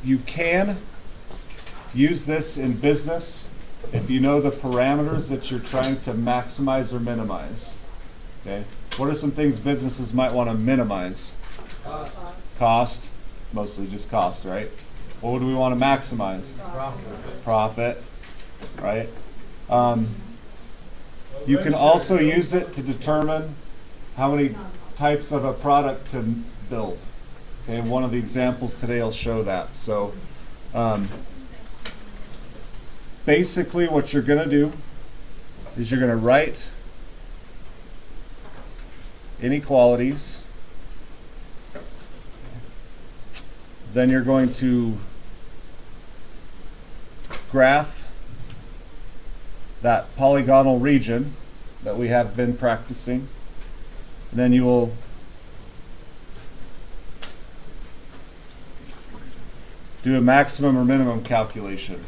you can use this in business if you know the parameters that you're trying to maximize or minimize. Okay? What are some things businesses might want to minimize? Cost. Cost, mostly just cost, right? What would we want to maximize? Profit, right? You can also use it to determine how many types of a product to build. Okay, one of the examples today will show that. So basically what you're going to do is you're going to write inequalities. Then you're going to graph that polygonal region that we have been practicing. And then you will do a maximum or minimum calculation.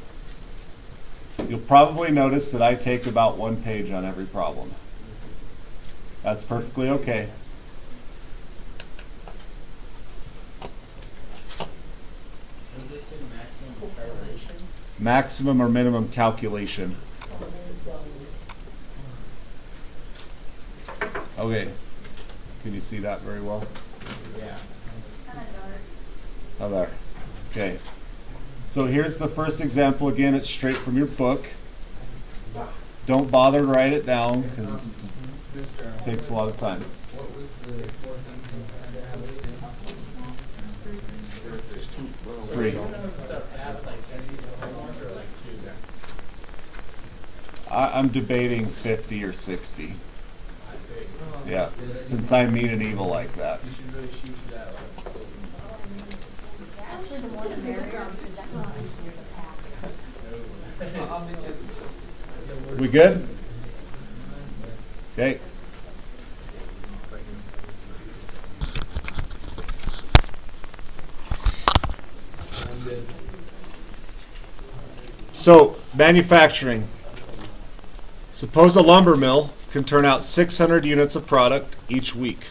You'll probably notice that I take about 1 page on every problem. That's perfectly okay. Maximum or minimum calculation. Okay. Can you see that very well? Yeah. How there? Okay. So here's the first example. Again, it's straight from your book. Don't bother to write it down because it takes a lot of time. What was the fourth thing that had us do? 3. So add like 10 of these homework or like 2? I'm debating 50 or 60. I think. Yeah, since I mean and evil like that. You should really shoot for that. Actually, the more the merrier, because that one's easier to pass. We good? Okay. So, manufacturing. Suppose a lumber mill can turn out 600 units of product each week.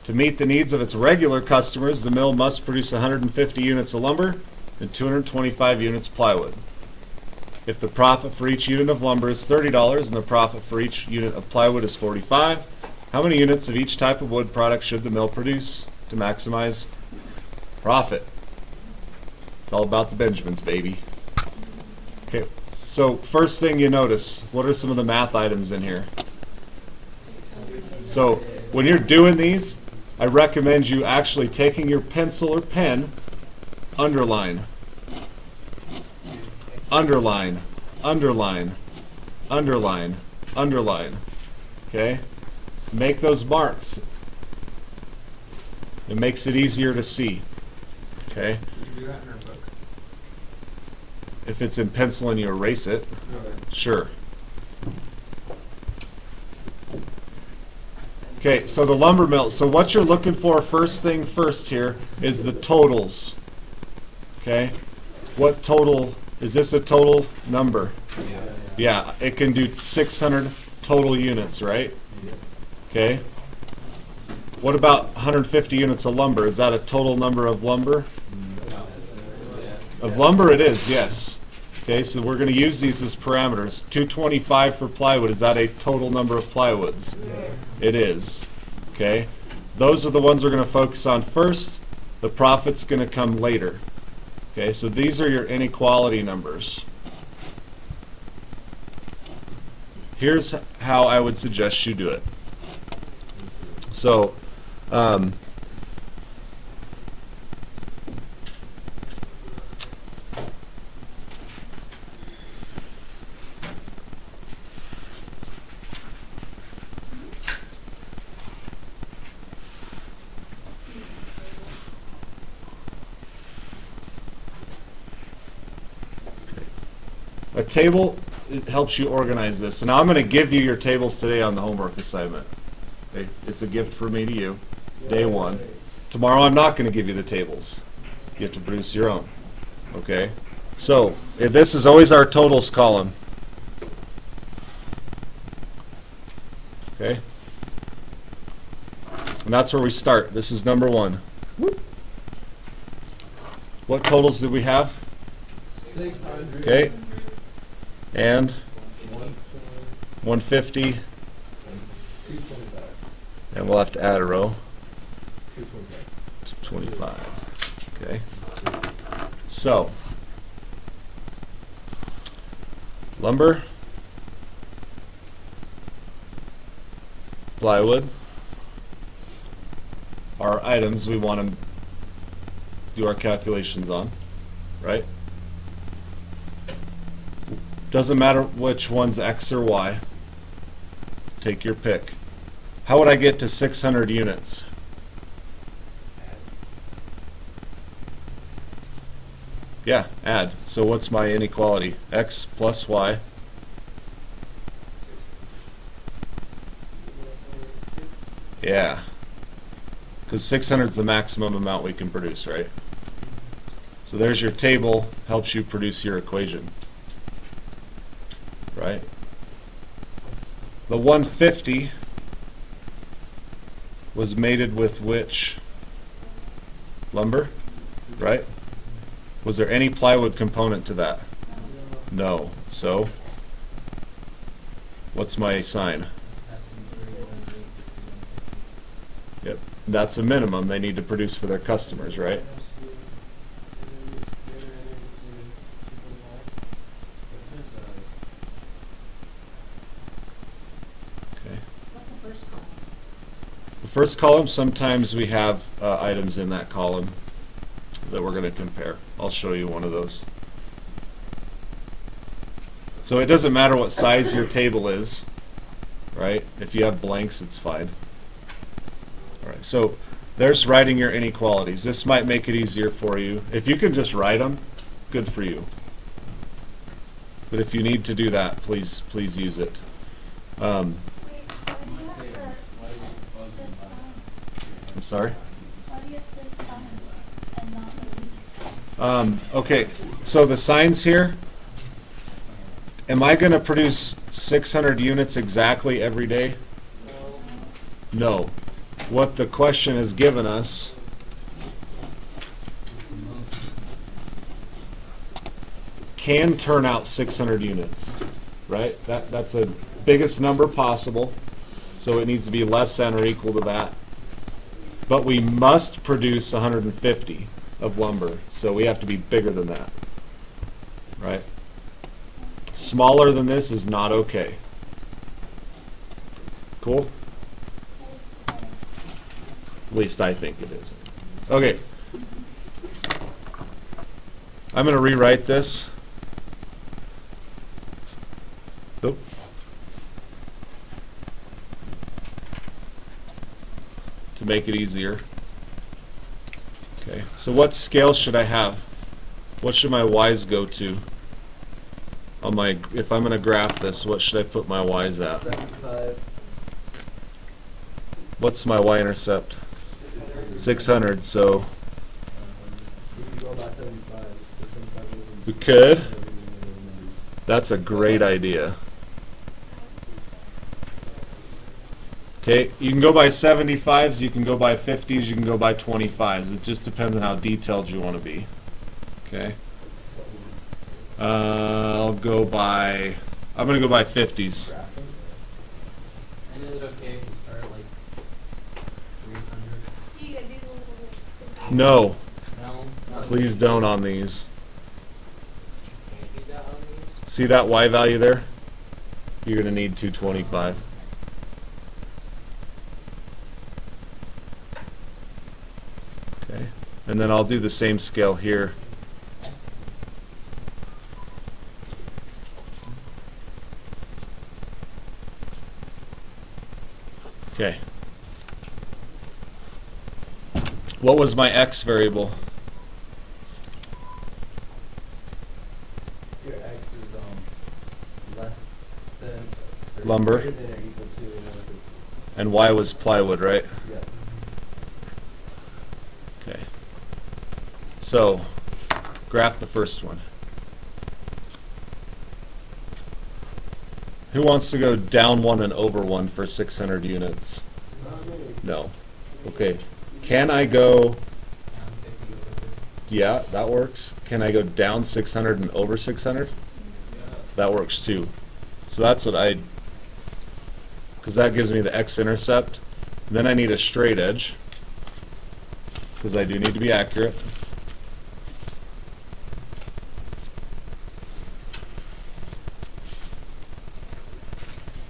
To meet the needs of its regular customers, the mill must produce 150 units of lumber and 225 units of plywood. If the profit for each unit of lumber is $30 and the profit for each unit of plywood is $45, how many units of each type of wood product should the mill produce to maximize profit? It's all about the Benjamins, baby. Okay, so first thing you notice, what are some of the math items in here? So when you're doing these, I recommend you actually taking your pencil or pen, underline, underline, underline, underline, underline. Okay? Make those marks. It makes it easier to see. Okay? You do that in our book. If it's in pencil and you erase it, sure. Okay, so the lumber mill. So what you're looking for first thing first here is the totals. Okay? What total, is this a total number? Yeah, it can do 600 total units, right? Okay. What about 150 units of lumber? Is that a total number of lumber? Of lumber it is, yes. Okay, so we're going to use these as parameters. 225 for plywood, is that a total number of plywoods? It is. Okay, those are the ones we're going to focus on first. The profit's going to come later. Okay, so these are your inequality numbers. Here's how I would suggest you do it. So, a table, it helps you organize this. And now I'm going to give you your tables today on the homework assignment. Okay? It's a gift from me to you, day one. Tomorrow I'm not going to give you the tables. You have to produce your own. Okay? So, this is always our totals column. Okay? And that's where we start. This is number one. What totals did we have? 600. Okay. And 120, 150, 225. and we'll have to add a row. 225. 25. Okay. So, lumber, plywood are items we want to do our calculations on, right? Doesn't matter which one's X or Y. Take your pick. How would I get to 600 units? Yeah, add. So what's my inequality? X plus Y. Yeah. Because 600 is the maximum amount we can produce, right? So there's your table, helps you produce your equation. Right? The 150 was mated with which lumber? Right? Was there any plywood component to that? No. So, what's my sign? Yep. That's a minimum they need to produce for their customers, right? Okay. What's the first column? The first column, sometimes we have items in that column that we're going to compare. I'll show you one of those. So it doesn't matter what size your table is, right? If you have blanks, it's fine. All right, so there's writing your inequalities. This might make it easier for you. If you can just write them, good for you. But if you need to do that, please use it. Wait, why do you have the signs? I'm sorry? Why do you have the signs and not the week? Okay, so the signs here, am I going to produce 600 units exactly every day? No. What the question has given us can turn out 600 units, right? That's the biggest number possible, so it needs to be less than or equal to that. But we must produce 150 of lumber, so we have to be bigger than that, right? Smaller than this is not okay. Cool? At least I think it is. Okay. I'm going to rewrite this. Oop. To make it easier. Okay, so what scale should I have? What should my y's go to? On my, if I'm going to graph this, what should I put my y's at? 75. What's my y-intercept? 600, so You can go by 75. we could. That's a great idea. Okay, you can go by 75s, you can go by 50s, you can go by 25s. It just depends on how detailed you want to be. Okay. I'm going to go by 50s. And is it okay if you start at like 300? You gotta do the little list. No, No? please don't on these. Can't do that on these? See that y value there? You're going to need 225. Okay, and then I'll do the same scale here. Okay. What was my x variable? Your X is less than Lumber. greater than or equal to 150. And y was plywood, right? Yeah. Okay. So, graph the first one. Who wants to go down one and over one for 600 units? No. Okay. Can I go, Down 50 over 50. Yeah, that works. Can I go down 600 and over 600? That works too. So that's what because that gives me the X-Intercept. Then I need a straight edge, because I do need to be accurate.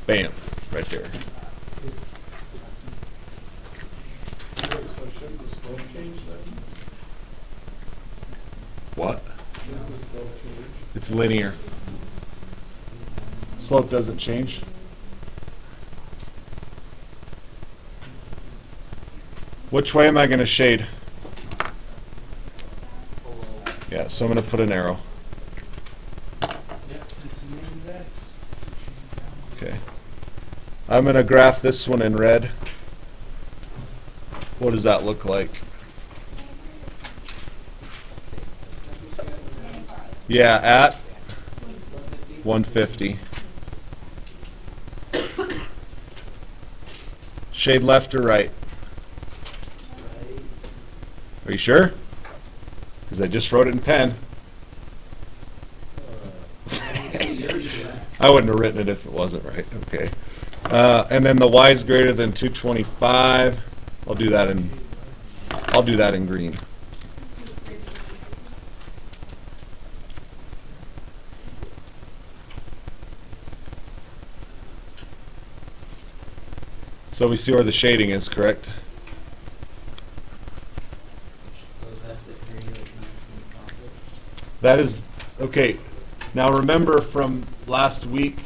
Bam, right there. So should the slope change then? What? Should the slope change? It's linear. Slope doesn't change. Which way am I going to shade? Yeah, so I'm going to put an arrow. Okay. I'm going to graph this one in red. What does that look like? Yeah, at 150. Shade left or right? Are you sure? Because I just wrote it in pen. I wouldn't have written it if it wasn't right. Okay. And then the y is greater than 225. I'll do that in green. So we see where the shading is, correct? That is, okay, now remember from last week,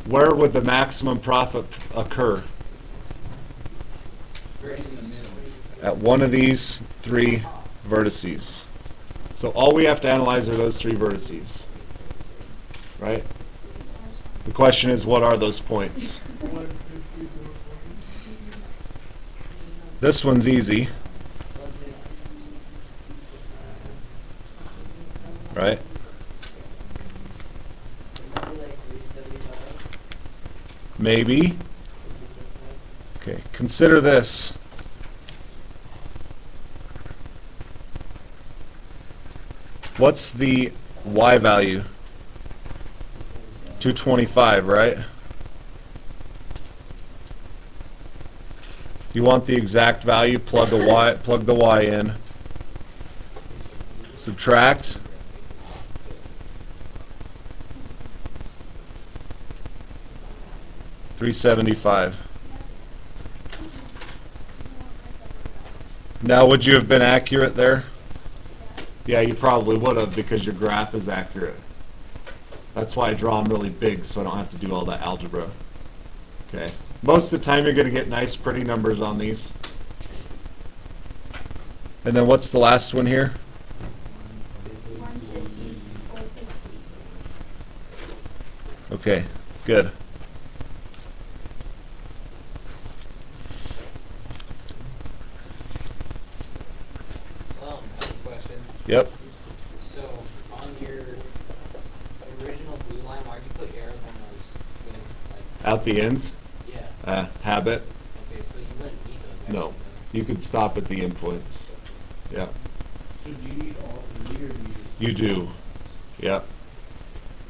where would the maximum profit occur? At one of these three vertices. So all we have to analyze are those three vertices, right? The question is, what are those points? This one's easy. Right? Maybe. Okay, consider this. What's the y value? 225, right? You want the exact value, plug the y in. Subtract. $375. Now, would you have been accurate there? Yeah, you probably would have, because your graph is accurate. That's why I draw them really big, so I don't have to do all that algebra. Okay. Most of the time, you're going to get nice, pretty numbers on these. And then what's the last one here? 150 or 50. Okay, good. Question. Yep. So, on your original blue line, why'd you put arrows on those? Like, Out the ends? yeah. Habit? Okay, so you wouldn't need those. No. actually, You could stop at the endpoints. Yeah. So do you need all three or do You you just? do. Yep.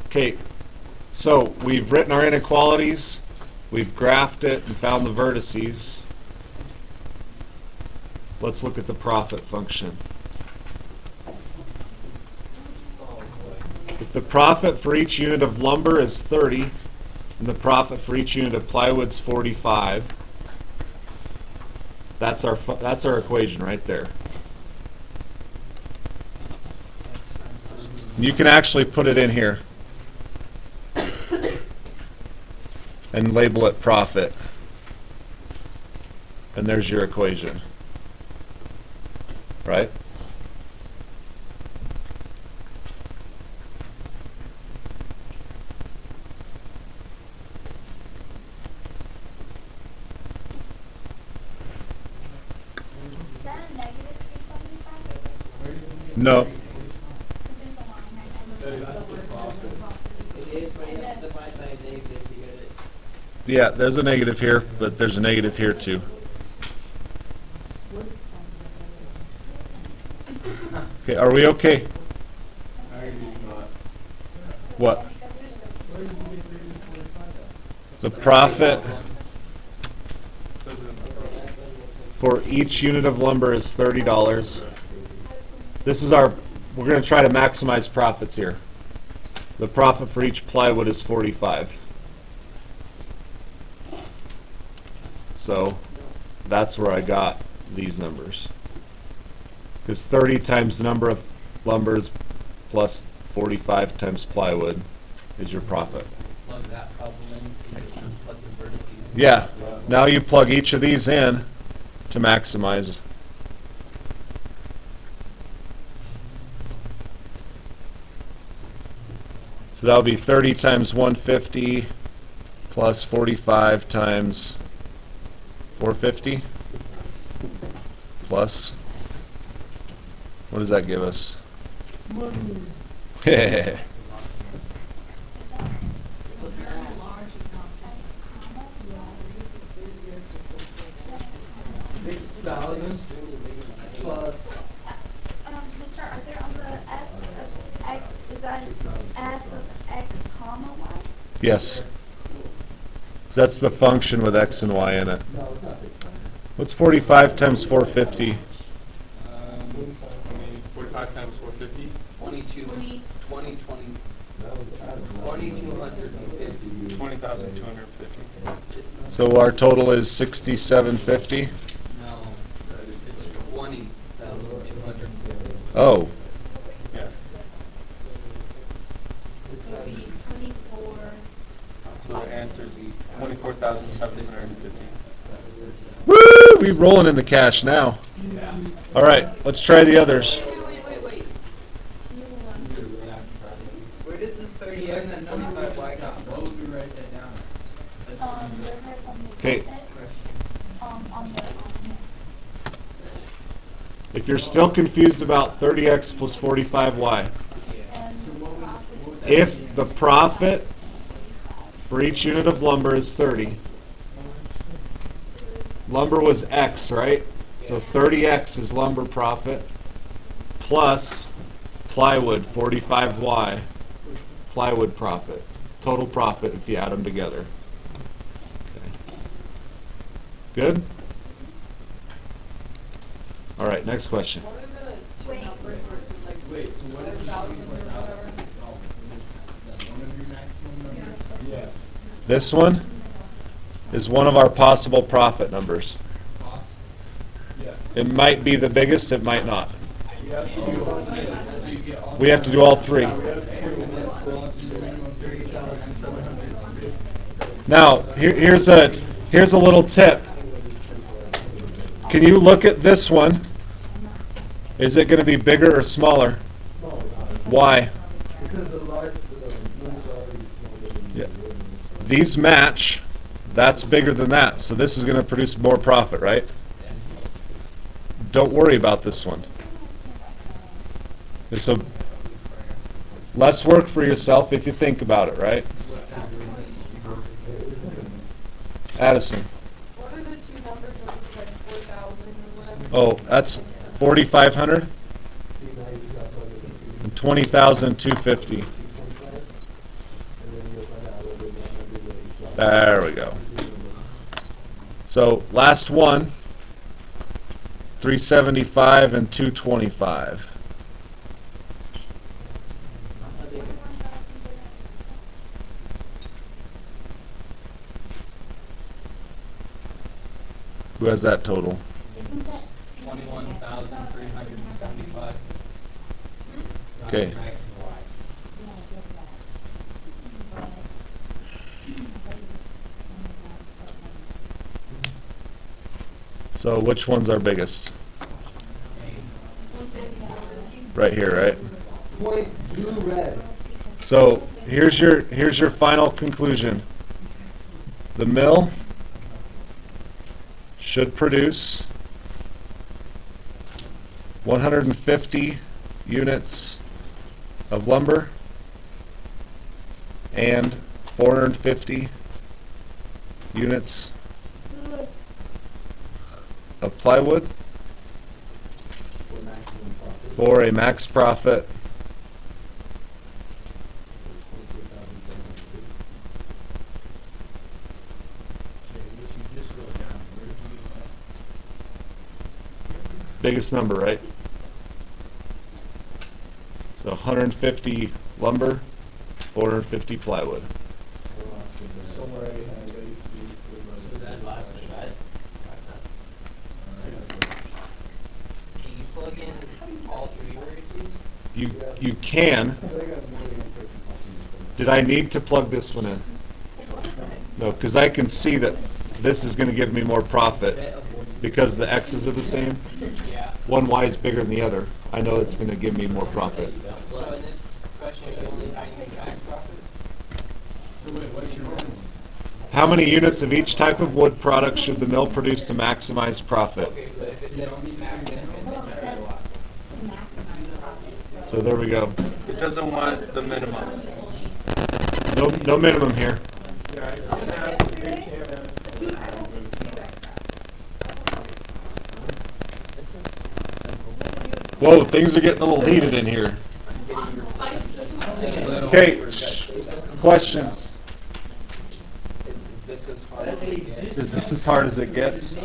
Okay, so we've written our inequalities, we've graphed it and found the vertices. Let's look at the profit function. Oh, boy. If the profit for each unit of lumber is 30, and the profit for each unit of plywood is 45, that's our equation right there. You can actually put it in here and label it profit. And there's your equation. Right? Is that a negative 375? No. Because there's a line right That's the profit. It is, but you have to divide by a negative to get it. Yeah, there's a negative here, but there's a negative here too. Okay, are we okay? What? The profit for each unit of lumber is $30. This is we're going to try to maximize profits here. The profit for each plywood is 45. So that's where I got these numbers. Because 30 times the number of lumbers plus 45 times plywood is your profit. Plug that problem in, plug the vertices. Yeah, now you plug each of these in to maximize. So that would be 30 times 150 plus 45 times 450 plus, what does that give us? Mr. Arthur, on the f of x, is that f of x comma y? Yes. So that's the function with x and y in it. What's 45 times 450? 45 times 450? 2250. 20,250. So our total is 6750. No, it's 20,250. Oh, Yeah. So it'd be 24. So the answer is 24,750. woo! We rolling in the cash now. All right, let's try the others. Wait. Where did the 30x and 25y come from? Those are from the Okay. on the If you're still confused about 30x plus 45y, if the profit for each unit of lumber is 30, lumber was X, right? So 30X is lumber profit plus plywood, 45Y, plywood profit. Total profit if you add them together. Okay. Good? All right, next question. wait. This one is one of our possible profit numbers. It might be the biggest, it might not. We have to do all three. Now, here's a little tip. Can you look at this one? Is it going to be bigger or smaller? Why? Yeah. These match. That's bigger than that. So this is going to produce more profit, right? Don't worry about this one. So less work for yourself if you think about it, right? Addison. What are the two numbers that look like 4,000 or whatever? Oh, that's 4,500 and 20,250. There we go. So last one, 375 and 225. Who has that total? 21,375. Okay. So which one's our biggest? Right here, right? Point blue red. So here's your final conclusion. The mill should produce 150 units of lumber and 450 units of plywood for a max profit biggest number, right? So 150 lumber, 450 plywood. Somewhere I had Do you plug in all three vertices? You can. Did I need to plug this one in? No, because I can see that this is going to give me more profit because the X's are the same. Yeah. One Y is bigger than the other. I know it's going to give me more profit. So in this question, you only trying to make max profit? How many units of each type of wood product should the mill produce to maximize profit? Okay, but if it said max and then the last one. So there we go. It doesn't want the minimum. No minimum here. Whoa, things are getting a little heated in here. Okay, questions? Is this as hard as it gets?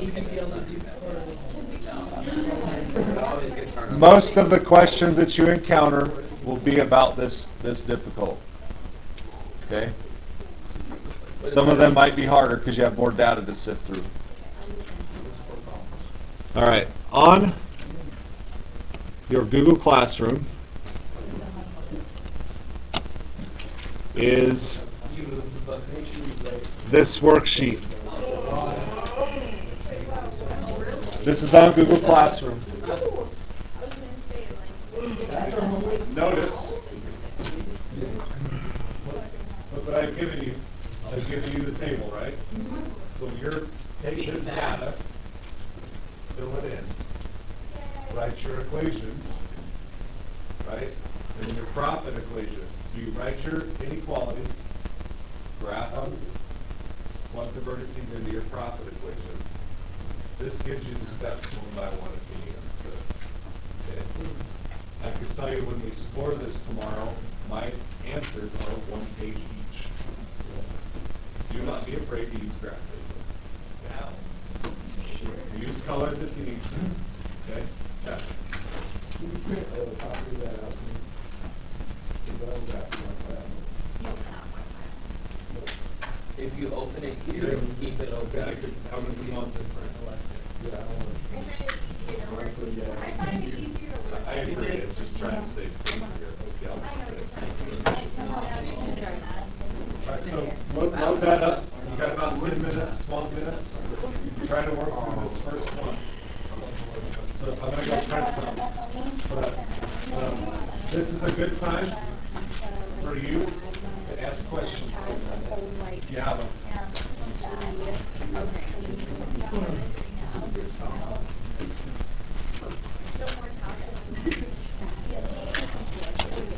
Most of the questions that you encounter will be about this difficult. Okay? Some of them might be harder because you have more data to sift through. All right, on your Google Classroom is this worksheet. This is on Google Classroom. Notice, look what I've given you. I've given you the table, right? So you're take this data, fill it in, write your equations, right? And your profit equation. So you write your inequalities, graph them, plug the vertices into your profit equation. This gives you the steps one by one if you need them. Okay. I can tell you when we score this tomorrow, my answers are 1 page each. Do not be afraid to use graph paper. Use colors if you need to. Okay? Yeah. If you open it here, keep it open. I could, how many months in front? I agree, it's just trying to save space here. Okay, I'll Alright, so load that up. You got about 10 minutes, 12 minutes. Try to work through this first one. So I'm going to go print some. But this is a good time for you to ask questions. You have them.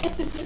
Okay.